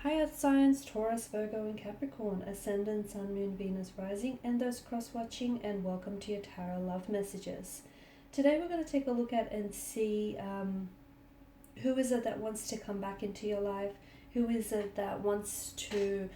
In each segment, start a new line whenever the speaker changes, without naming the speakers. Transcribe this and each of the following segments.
Hi Earth signs, Taurus, Virgo and Capricorn, Ascendant, Sun, Moon, Venus, Rising, and those cross-watching, and welcome to your Tarot Love Messages. Today we're going to take a look at and see who is it that wants to come back into your life, who is it that wants to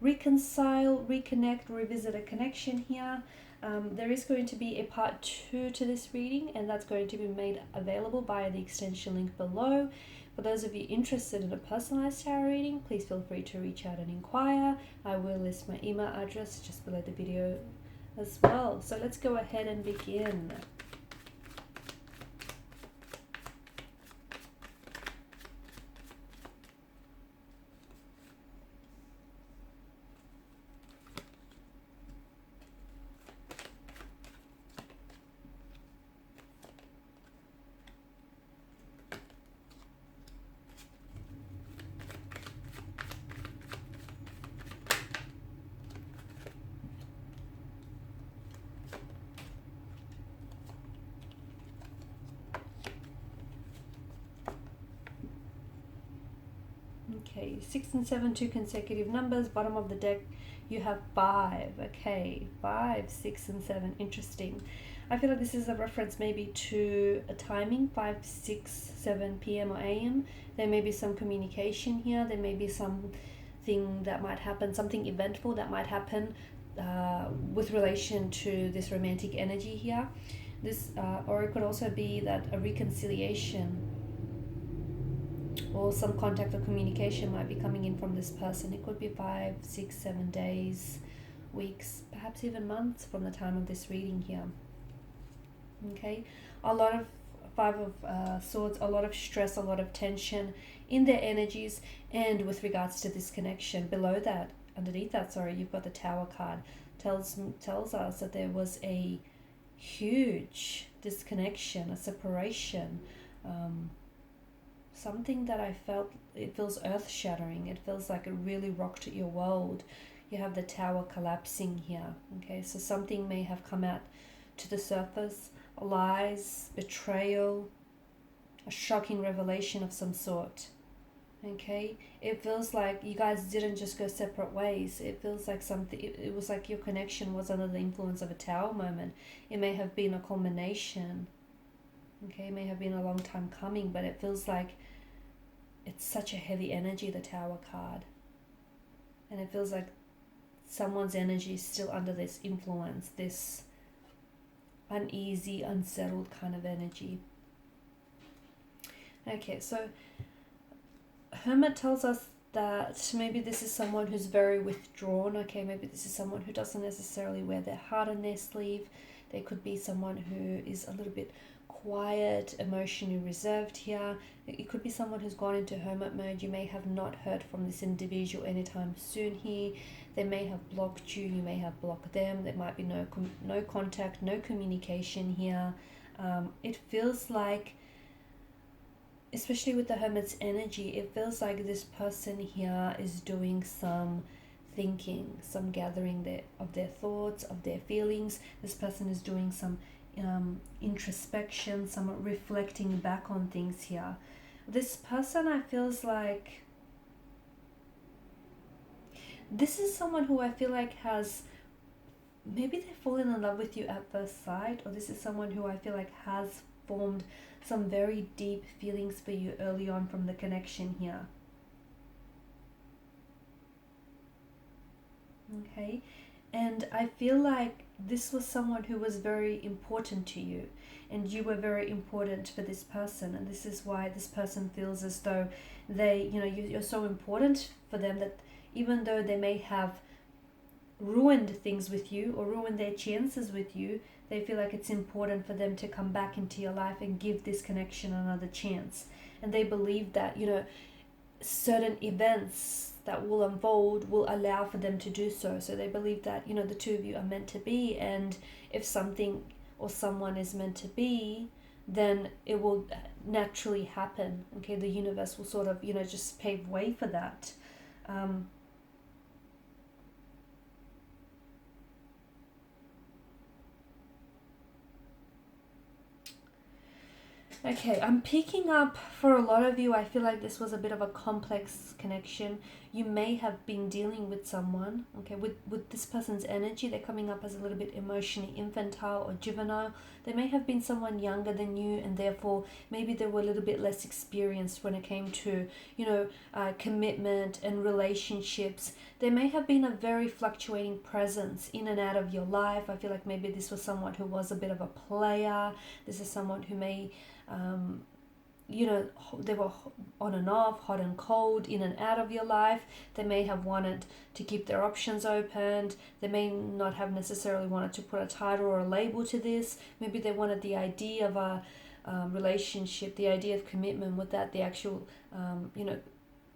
reconcile, reconnect, revisit a connection here. There is going to be a part 2 to this reading, and that's going to be made available via the extension link below. For those of you interested in a personalized tarot reading, please feel free to reach out and inquire. I will list my email address just below the video as well. So let's go ahead and begin. Okay, 6 and 7, 2 consecutive numbers. Bottom of the deck, you have 5. Okay, 5, 6 and 7. Interesting. I feel like this is a reference maybe to a timing, 5, 6, 7 p.m. or a.m. There may be some communication here. There may be something that might happen, something eventful that might happen with relation to this romantic energy here. This, or it could also be that a reconciliation or some contact or communication might be coming in from this person. It could be 5, 6, 7 days, weeks, perhaps even months from the time of this reading here. Okay, a lot of 5 of Swords, a lot of stress, a lot of tension in their energies, and with regards to this connection. Below that, underneath that, sorry, you've got the Tower card. Tells us that there was a huge disconnection, a separation, something that I felt, it feels earth-shattering. It feels like it really rocked your world. You have the Tower collapsing here. Okay, so something may have come out to the surface. Lies, betrayal, a shocking revelation of some sort. Okay, it feels like you guys didn't just go separate ways. It feels like something, it was like your connection was under the influence of a Tower moment. It may have been a culmination. Okay, it may have been a long time coming, but it feels like it's such a heavy energy, the Tower card. And it feels like someone's energy is still under this influence, this uneasy, unsettled kind of energy. Okay, so Hermit tells us that maybe this is someone who's very withdrawn. Okay, maybe this is someone who doesn't necessarily wear their heart on their sleeve. There could be someone who is a little bit quiet, emotionally reserved here. It could be someone who's gone into hermit mode. You may have not heard from this individual anytime soon here. They may have blocked you. You may have blocked them. There might be no contact, no communication here. It feels like, especially with the Hermit's energy, it feels like this person here is doing some thinking, some gathering of their thoughts, of their feelings. This person is doing some introspection, some reflecting back on things here. This person, I feels like, this is someone who I feel like has, maybe they've fallen in love with you at first sight, or this is someone who I feel like has formed some very deep feelings for you early on from the connection here. Okay, and I feel like this was someone who was very important to you, and you were very important for this person, and this is why this person feels as though they, you're so important for them that even though they may have ruined things with you or ruined their chances with you, they feel like it's important for them to come back into your life and give this connection another chance. And they believe that, certain events that will unfold will allow for them to do so. So they believe that, the two of you are meant to be, and if something or someone is meant to be, then it will naturally happen. Okay, the universe will sort of, just pave way for that. Okay, I'm picking up for a lot of you, I feel like this was a bit of a complex connection. You may have been dealing with someone, okay, with this person's energy. They're coming up as a little bit emotionally infantile or juvenile. They may have been someone younger than you, and therefore maybe they were a little bit less experienced when it came to, commitment and relationships. There may have been a very fluctuating presence in and out of your life. I feel like maybe this was someone who was a bit of a player. This is someone who may they were on and off, hot and cold, in and out of your life. They may have wanted to keep their options open. They may not have necessarily wanted to put a title or a label to this. Maybe they wanted the idea of a relationship, the idea of commitment without the actual,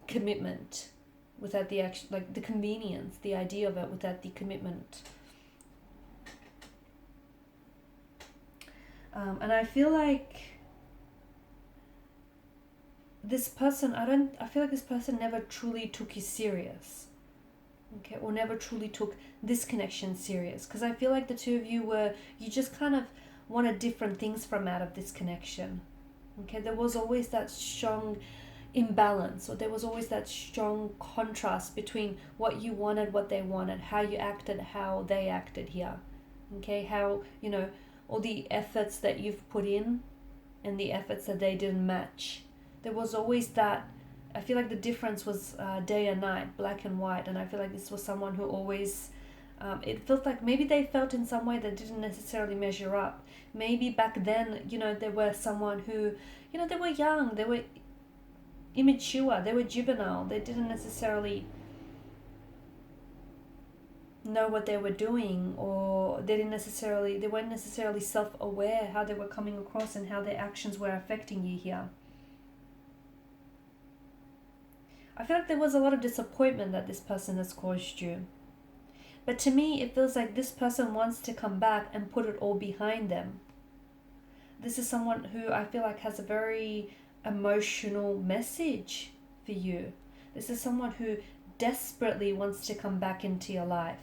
commitment, without the actual, like the convenience, the idea of it without the commitment. And I feel like this person, I feel like this person never truly took you serious, okay, or never truly took this connection serious, because I feel like the two of you you just kind of wanted different things from out of this connection, okay. There was always that strong imbalance, or there was always that strong contrast between what you wanted, what they wanted, how you acted, how they acted here, okay, how, all the efforts that you've put in and the efforts that they didn't match. There was always that, I feel like the difference was day and night, black and white, and I feel like this was someone who always, it felt like maybe they felt in some way that didn't necessarily measure up. Maybe back then, they were someone who, they were young, they were immature, they were juvenile, they didn't necessarily know what they were doing, or they weren't necessarily self-aware how they were coming across and how their actions were affecting you here. I feel like there was a lot of disappointment that this person has caused you. But to me, it feels like this person wants to come back and put it all behind them. This is someone who I feel like has a very emotional message for you. This is someone who desperately wants to come back into your life.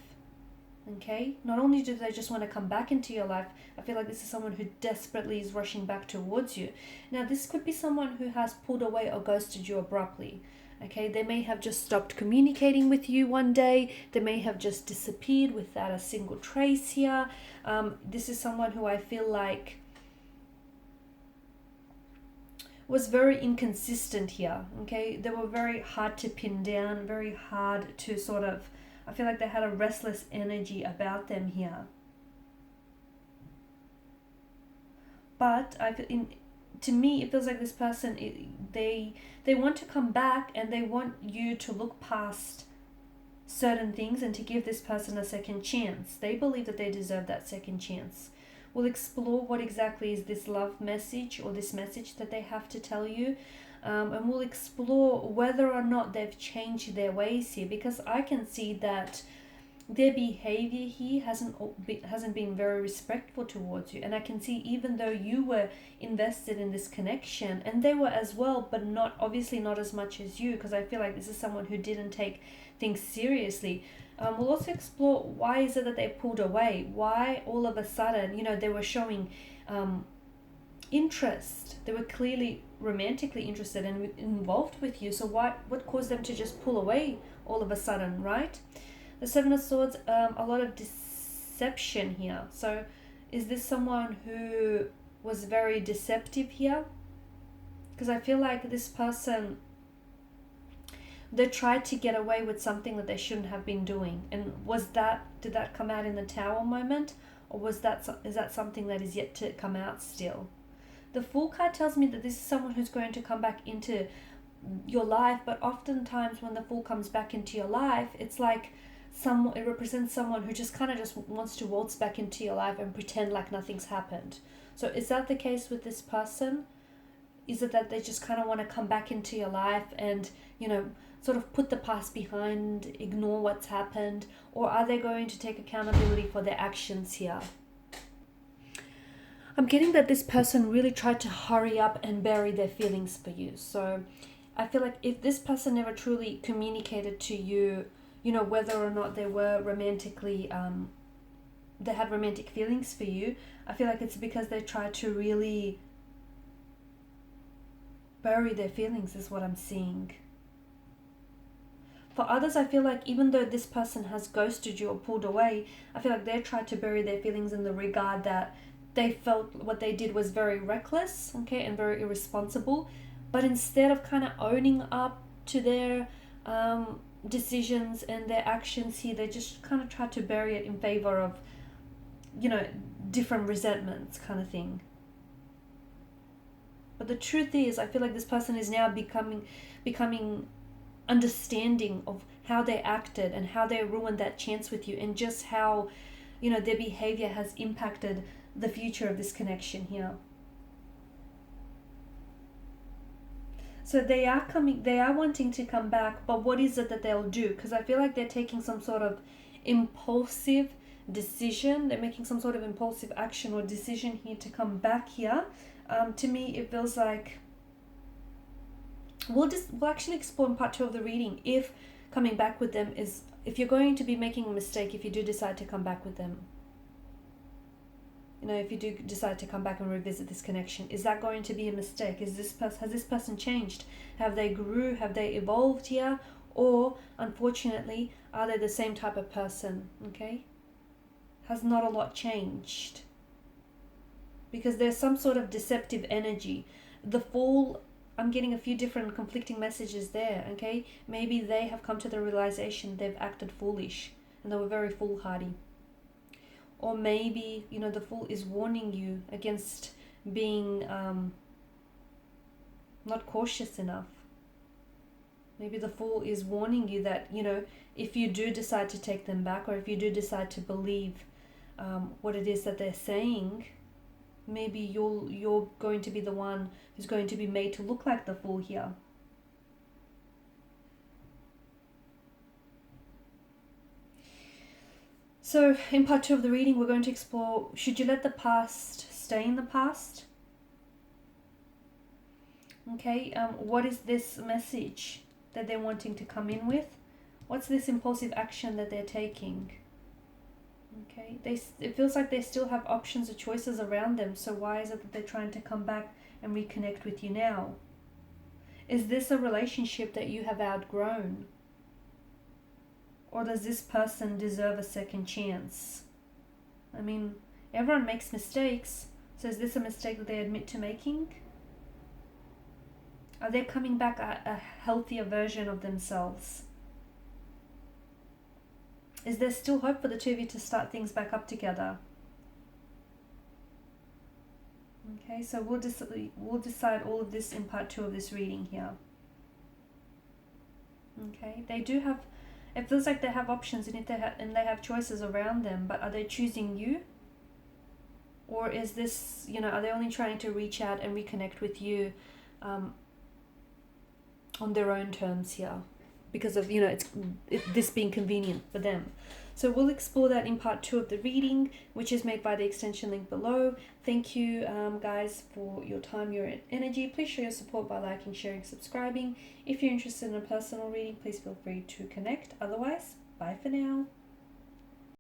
Okay? Not only do they just want to come back into your life, I feel like this is someone who desperately is rushing back towards you. Now, this could be someone who has pulled away or ghosted you abruptly. Okay, they may have just stopped communicating with you one day. They may have just disappeared without a single trace here. This is someone who I feel like was very inconsistent here. Okay, they were very hard to pin down, very hard to sort of, I feel like they had a restless energy about them here. But to me, it feels like this person, they want to come back and they want you to look past certain things and to give this person a second chance. They believe that they deserve that second chance. We'll explore what exactly is this love message or this message that they have to tell you. And we'll explore whether or not they've changed their ways here, because I can see that their behavior here hasn't been very respectful towards you. And I can see, even though you were invested in this connection, and they were as well, but obviously not as much as you, because I feel like this is someone who didn't take things seriously. We'll also explore why is it that they pulled away, why all of a sudden, they were showing interest. They were clearly romantically interested and involved with you. So what caused them to just pull away all of a sudden, right? The Seven of Swords, a lot of deception here. So is this someone who was very deceptive here? Because I feel like this person, they tried to get away with something that they shouldn't have been doing. And did that come out in the Tower moment? Or is that something that is yet to come out still? The Fool card tells me that this is someone who's going to come back into your life, but oftentimes when the Fool comes back into your life, it's like it represents someone who just kind of just wants to waltz back into your life and pretend like nothing's happened. So is that the case with this person? Is it that they just kind of want to come back into your life and, sort of put the past behind, ignore what's happened? Or are they going to take accountability for their actions here? I'm getting that this person really tried to hurry up and bury their feelings for you. So I feel like if this person never truly communicated to you, whether or not they were romantically, they had romantic feelings for you, I feel like it's because they tried to really bury their feelings is what I'm seeing. For others, I feel like even though this person has ghosted you or pulled away, I feel like they tried to bury their feelings in the regard that they felt what they did was very reckless, okay, and very irresponsible. But instead of kind of owning up to their decisions and their actions here, they just kind of tried to bury it in favor of, you know, different resentments kind of thing. But the truth is, I feel like this person is now becoming understanding of how they acted and how they ruined that chance with you, and just how, you know, their behavior has impacted the future of this connection here. So they are wanting to come back, but what is it that they'll do? Because I feel like they're taking some sort of impulsive decision. They're making some sort of impulsive action or decision here to come back here. To me, it feels like we'll actually explore in part 2 of the reading if coming back with them is, if you're going to be making a mistake if you do decide to come back with them. You know, if you do decide to come back and revisit this connection, is that going to be a mistake? Has this person changed? Have they grew? Have they evolved here? Or, unfortunately, are they the same type of person? Okay? Has not a lot changed? Because there's some sort of deceptive energy. The Fool, I'm getting a few different conflicting messages there, okay? Maybe they have come to the realization they've acted foolish and they were very foolhardy. Or maybe, you know, the Fool is warning you against being not cautious enough. Maybe the Fool is warning you that, you know, if you do decide to take them back, or if you do decide to believe what it is that they're saying, maybe you're going to be the one who's going to be made to look like the Fool here. So in part 2 of the reading, we're going to explore, should you let the past stay in the past? Okay, what is this message that they're wanting to come in with? What's this impulsive action that they're taking? Okay, it feels like they still have options or choices around them, so why is it that they're trying to come back and reconnect with you now? Is this a relationship that you have outgrown? Or does this person deserve a second chance? I mean, everyone makes mistakes, so is this a mistake that they admit to making? Are they coming back a healthier version of themselves? Is there still hope for the two of you to start things back up together? Okay, so we'll decide all of this in part 2 of this reading here. Okay, they do have, it feels like they have options and they have choices around them, but are they choosing you? Or is this, you know, are they only trying to reach out and reconnect with you on their own terms here? Because of, you know, this being convenient for them. So we'll explore that in part 2 of the reading, which is made by the extension link below. Thank you guys for your time, your energy. Please show your support by liking, sharing, subscribing. If you're interested in a personal reading, please feel free to connect. Otherwise, bye for now.